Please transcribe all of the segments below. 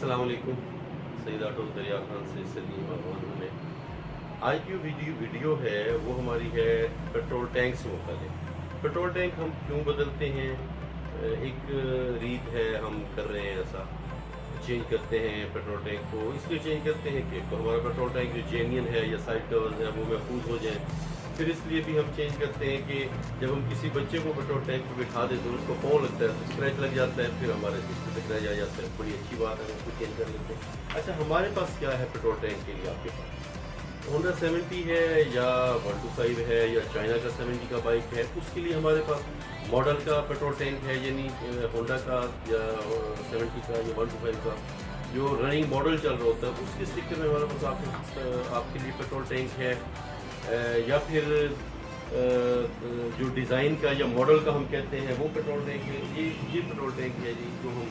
अस्सलाम वालेकुम। सईद ऑटो दरिया खान से सलीम अहमद में आज की वीडियो है वो हमारी है पेट्रोल टैंक से मुताल्लिक। पेट्रोल टैंक हम क्यों बदलते हैं, एक रीत है हम कर रहे हैं, ऐसा चेंज करते हैं पेट्रोल टैंक को। इसलिए चेंज करते हैं कि हमारा पेट्रोल टैंक जो जेन्युइन है या साइड कवर्स है वो महफूज हो जाए। फिर इसलिए भी हम चेंज करते हैं कि जब हम किसी बच्चे को पेट्रोल टैंक पर बिठा देते हैं उसको पाँव लगता है तो स्क्रैच लग जाता है, फिर हमारे सिस्टम पे स्क्रैच आ जाता है। बड़ी अच्छी बात है, उसको चेंज कर लेते हैं। अच्छा, हमारे पास क्या है पेट्रोल टैंक के लिए? आपके पास होंडा 70 है या 125 है या चाइना का 70 का बाइक है, उसके लिए हमारे पास मॉडल का पेट्रोल टैंक है, यानी होंडा का या 70 का या 125 का जो रनिंग मॉडल चल रहा होता है उसके स्टिकर में हमारे पास आपके लिए पेट्रोल टैंक है। या फिर जो डिज़ाइन का या मॉडल का हम कहते हैं वो पेट्रोल टैंक है। ये पेट्रोल टैंक है जी जो हम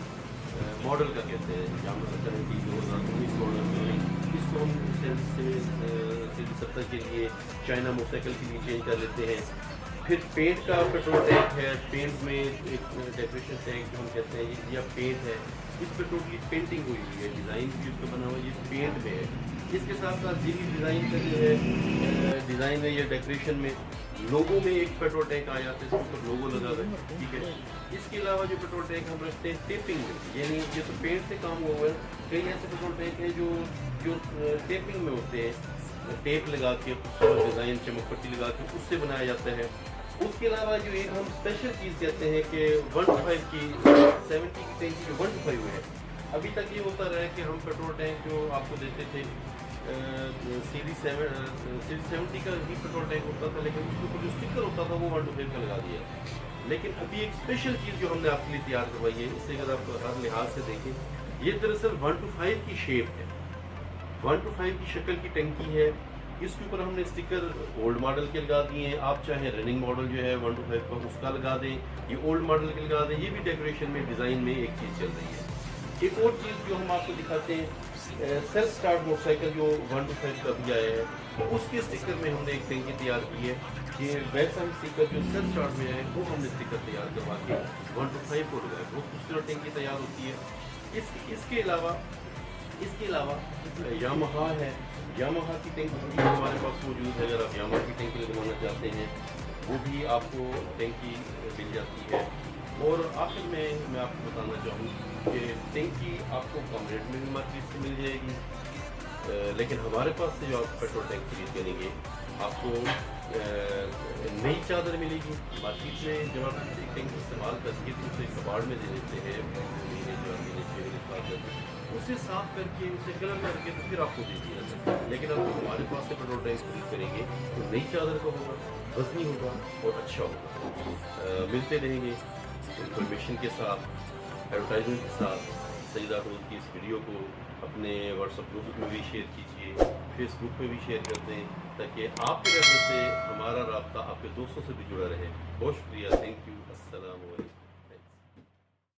मॉडल का कहते हैं, जहाँ 2019 मॉडल, इसको हम 70 के लिए चाइना मोटरसाइकिल के लिए चेंज कर लेते हैं। फिर पेंट का पेट्रोल टैंक है, पेंट में एक डेकोरेशन टैंक जो हम कहते हैं या पेंट है, इस पर टोटली पेंटिंग हुई हुई है, डिज़ाइन भी उसका बना हुआ है, ये पेंट में है। इसके साथ साथ जी डिज़ाइन का जो है डिज़ाइन है या डेकोरेशन में लोगों में एक पेट्रोल टैंक आ जाता है, इसके ऊपर लोगो लगा हुआ है, ठीक है। इसके अलावा जो पेट्रोल टैंक हम रखते हैं टेपिंग में, यानी ये तो पेंट से काम हुआ है। कई ऐसे पेट्रोल टैंक हैं जो टेपिंग में होते हैं, टेप लगा के डिज़ाइन चमक पट्टी लगा के उससे बनाया जाता है। उसके अलावा जो एक हम स्पेशल चीज़ कहते हैं कि 125 की 70 की टैंक जो 125 है, अभी तक ये होता रहा है कि हम पेट्रोल टैंक जो आपको देते थे सीरीज 70 का ही पेट्रोल टैंक होता था, लेकिन उसके ऊपर जो स्टिकर होता था वो 125 का लगा दिया। लेकिन अभी एक स्पेशल चीज़ जो हमने आपके लिए तैयार करवाई है, इससे अगर आप हर लिहाज से देखें, ये दरअसल 125 की शेप है, 125 की शक्ल की टंकी है। इसके ऊपर हमने स्टिकर ओल्ड मॉडल के लगा दिए हैं। आप चाहे रनिंग मॉडल जो है 125 का उसका लगा दें, ये ओल्ड मॉडल के लगा दें। ये भी डेकोरेशन में डिज़ाइन में एक चीज़ चल रही है। एक और चीज़ जो हम आपको दिखाते हैं, सेल्फ स्टार्ट मोटरसाइकिल जो 125 का भी आया है, तो उसके स्टिकर में हमने एक टंकी तैयार की है। ये वैसा ही स्टिकर जो सेल्फ स्टार्ट में आया है वो हमने स्टिकर तैयार करवा के 125 को लगाया, वो दूसरी टंकी तैयार होती है। इसके अलावा यामाहा है, यामाहा की टंकी भी हमारे पास मौजूद है। अगर आप यामाहा की टंकी लगवाना चाहते हैं वो भी आपको टंकी मिल जाती है। और आखिर में मैं आपको बताना चाहूँ कि टंकी आपको कम रेट में भी मार्केट से मिल जाएगी, लेकिन हमारे पास से जो आप पेट्रोल टैंक खरीद करेंगे आपको नई चादर मिलेगी। मार्केट में जब आप एक टैंक इस्तेमाल करके तो उसे कबाड़ में दे देते हैं, महीने 4 महीने 6 महीने बाद उसे साफ करके उसे कलर करके तो फिर आपको दे दिया जाता है। लेकिन आप हमारे पास से पेट्रोल टैंक खरीद करेंगे तो नई चादर का होगा, वजनी होगा और अच्छा होगा। मिलते रहेंगे इंफॉर्मेशन के साथ, एडवर्टाइजमेंट के साथ। सईद ऑटो की इस वीडियो को अपने व्हाट्सएप ग्रुप में भी शेयर कीजिए, फेसबुक पे भी शेयर कर दें, ताकि आपके रेफरेंस से हमारा राब्ता आपके दोस्तों से भी जुड़ा रहे। बहुत शुक्रिया, थैंक यू, अस्सलाम वालेकुम।